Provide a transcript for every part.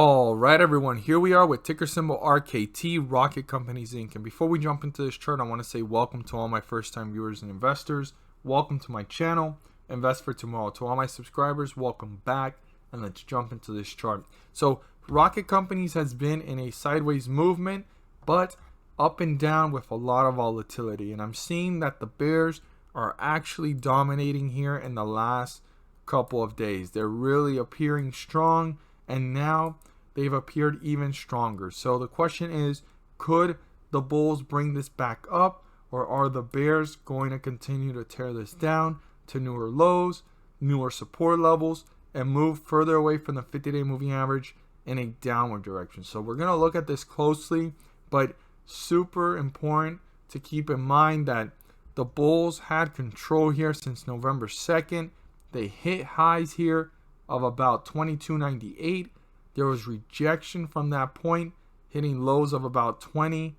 All right, everyone, here we are with ticker symbol RKT, Rocket Companies Inc. And before we jump into this chart, I want to say welcome to all my first-time viewers and investors. Welcome to my channel, Invest for Tomorrow. To all my subscribers, welcome back, and let's jump into this chart. So, Rocket Companies has been in a sideways movement, but up and down with a lot of volatility. And I'm seeing that the bears are actually dominating here in the last couple of days. They're really appearing strong, and now they've appeared even stronger. So the question is, could the bulls bring this back up, or are the bears going to continue to tear this down to newer lows, newer support levels, and move further away from the 50-day moving average in a downward direction? So we're going to look at this closely, but super important to keep in mind that the bulls had control here since November 2nd. They hit highs here of about 22.98. There was rejection from that point, hitting lows of about 20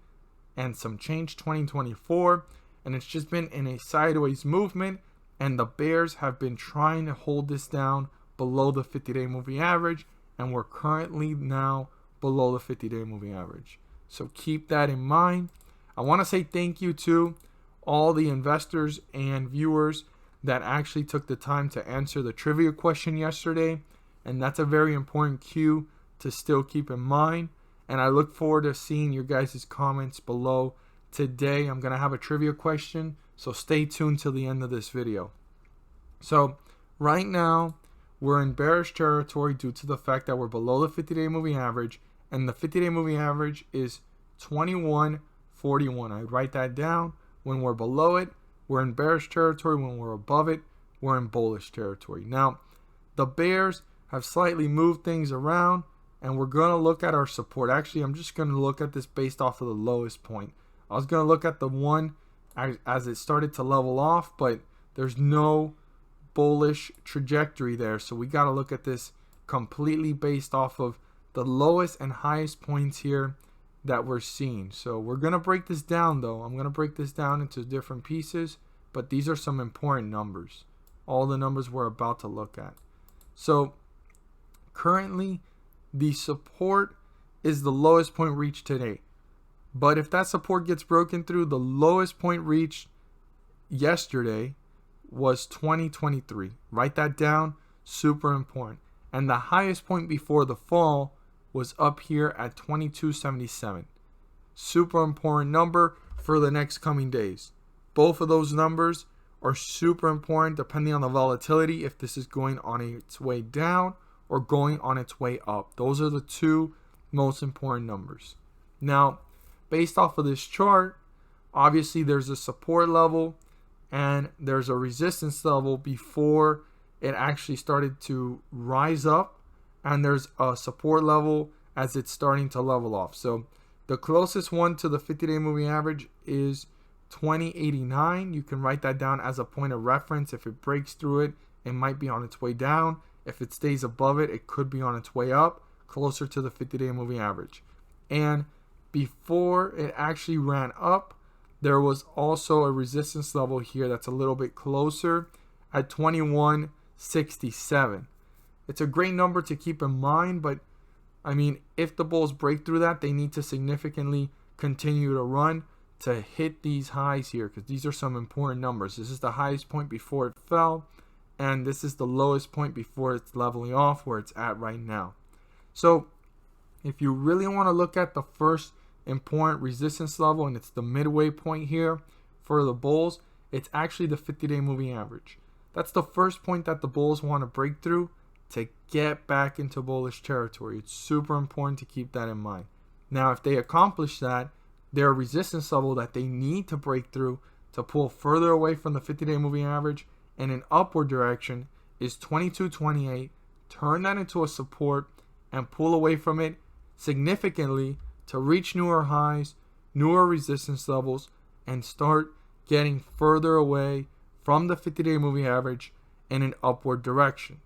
and some change, 2024, and it's just been in a sideways movement, and the bears have been trying to hold this down below the 50-day moving average, and we're currently now below the 50-day moving average. So keep that in mind. I want to say thank you to all the investors and viewers that actually took the time to answer the trivia question yesterday, and that's a very important cue to still keep in mind. And I look forward to seeing your guys' comments below. Today I'm going to have a trivia question, so stay tuned till the end of this video. So right now we're in bearish territory due to the fact that we're below the 50-day moving average, and the 50-day moving average is 21.41. I write that down. When we're below it, we're in bearish territory. When we're above it, we're in bullish territory. Now, the bears have slightly moved things around, and we're going to look at our support. Actually, I'm just going to look at this based off of the lowest point. I was going to look at the one as it started to level off, but there's no bullish trajectory there. So we got to look at this completely based off of the lowest and highest points here that we're seeing. So we're going to break this down, though. I'm going to break this down into different pieces, but these are some important numbers. All the numbers we're about to look at. So currently, the support is the lowest point reached today. But if that support gets broken through, the lowest point reached yesterday was 2023. Write that down. Super important. And the highest point before the fall was up here at 2277. Super important number for the next coming days. Both of those numbers are super important depending on the volatility, if this is going on its way down or going on its way up. Those are the two most important numbers. Now, based off of this chart, obviously there's a support level and there's a resistance level before it actually started to rise up, and there's a support level as it's starting to level off. So the closest one to the 50-day moving average is 2089. You can write that down as a point of reference. If it breaks through it, it might be on its way down. If it stays above it, it could be on its way up, closer to the 50-day moving average. And before it actually ran up, there was also a resistance level here that's a little bit closer at 2167. It's a great number to keep in mind, but I mean, if the bulls break through that, they need to significantly continue to run to hit these highs here, because these are some important numbers. This is the highest point before it fell, and this is the lowest point before it's leveling off, where it's at right now. So if you really want to look at the first important resistance level, and it's the midway point here for the bulls, it's actually the 50-day moving average. That's the first point that the bulls want to break through to get back into bullish territory. It's super important to keep that in mind. Now, if they accomplish that, their resistance level that they need to break through to pull further away from the 50-day moving average in an upward direction is 2228. Turn that into a support and pull away from it significantly to reach newer highs, newer resistance levels, and start getting further away from the 50-day moving average in an upward direction.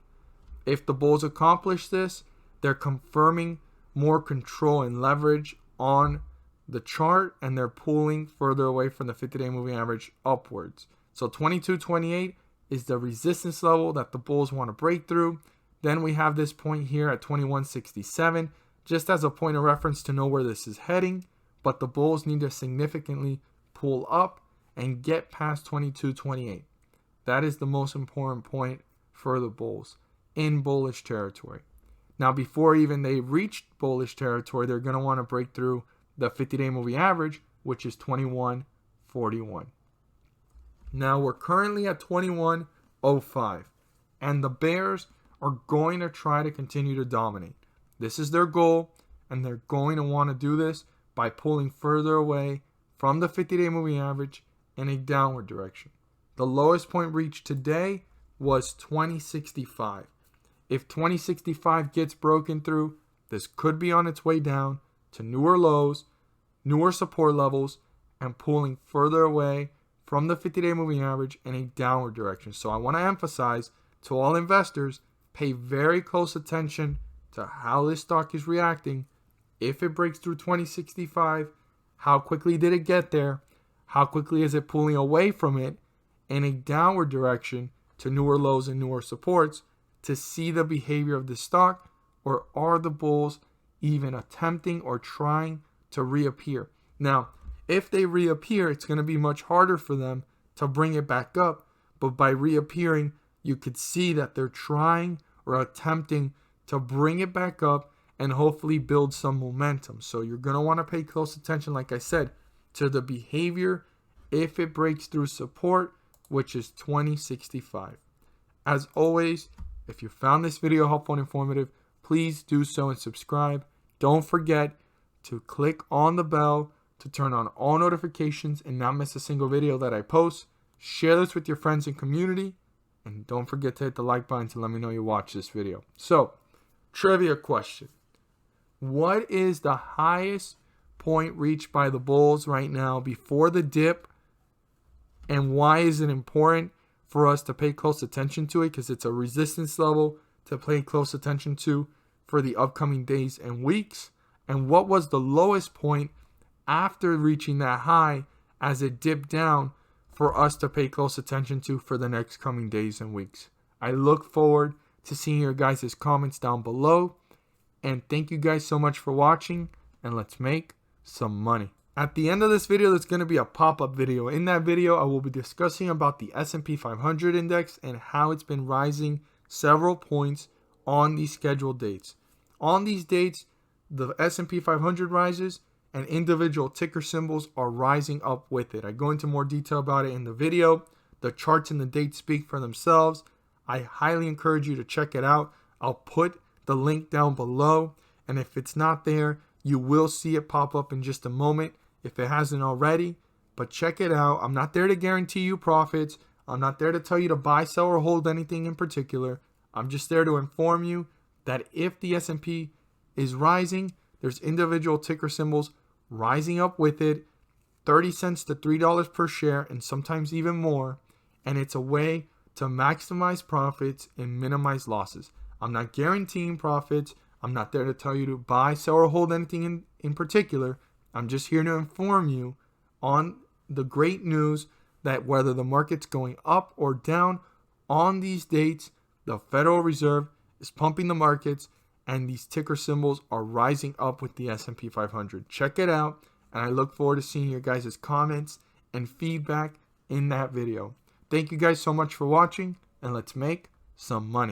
If the bulls accomplish this, they're confirming more control and leverage on the chart, and they're pulling further away from the 50-day moving average upwards. So 2228 is the resistance level that the bulls want to break through. Then we have this point here at 2167, just as a point of reference to know where this is heading. But the bulls need to significantly pull up and get past 2228. That is the most important point for the bulls in bullish territory. Now, before even they reach bullish territory, they're going to want to break through the 50-day moving average, which is 2141. Now, we're currently at 2105, and the bears are going to try to continue to dominate. This is their goal, and they're going to want to do this by pulling further away from the 50-day moving average in a downward direction. The lowest point reached today was 2065. If 2065 gets broken through, this could be on its way down to newer lows, newer support levels, and pulling further away from the 50-day moving average in a downward direction. So I want to emphasize to all investors, pay very close attention to how this stock is reacting. If it breaks through 2065, how quickly did it get there? How quickly is it pulling away from it in a downward direction to newer lows and newer supports to see the behavior of the stock? Or are the bulls even attempting or trying to reappear? Now, if they reappear, it's going to be much harder for them to bring it back up. But by reappearing, you could see that they're trying or attempting to bring it back up and hopefully build some momentum. So you're going to want to pay close attention, like I said, to the behavior if it breaks through support, which is 2065. As always, if you found this video helpful and informative, please do so and subscribe. Don't forget to click on the bell to turn on all notifications and not miss a single video that I post. Share this with your friends and community. And don't forget to hit the like button to let me know you watch this video. So, trivia question. What is the highest point reached by the bulls right now before the dip? And why is it important for us to pay close attention to it? Because it's a resistance level to pay close attention to for the upcoming days and weeks. And what was the lowest point after reaching that high as it dipped down for us to pay close attention to for the next coming days and weeks? I look forward to seeing your guys' comments down below. And thank you guys so much for watching. And let's make some money. At the end of this video, there's going to be a pop-up video. In that video, I will be discussing about the S&P 500 index and how it's been rising several points on these scheduled dates. On these dates, the S&P 500 rises and individual ticker symbols are rising up with it. I go into more detail about it in the video. The charts and the dates speak for themselves. I highly encourage you to check it out. I'll put the link down below. And if it's not there, you will see it pop up in just a moment if it hasn't already. But check it out. I'm not there to guarantee you profits. I'm not there to tell you to buy, sell, or hold anything in particular. I'm just there to inform you that if the S&P is rising, there's individual ticker symbols rising up with it, 30 cents to $3 per share, and sometimes even more. And it's a way to maximize profits and minimize losses. I'm not guaranteeing profits. I'm not there to tell you to buy, sell, or hold anything in particular. I'm just here to inform you on the great news that whether the market's going up or down on these dates, the Federal Reserve is pumping the markets and these ticker symbols are rising up with the S&P 500. Check it out, and I look forward to seeing your guys' comments and feedback in that video. Thank you guys so much for watching, and let's make some money.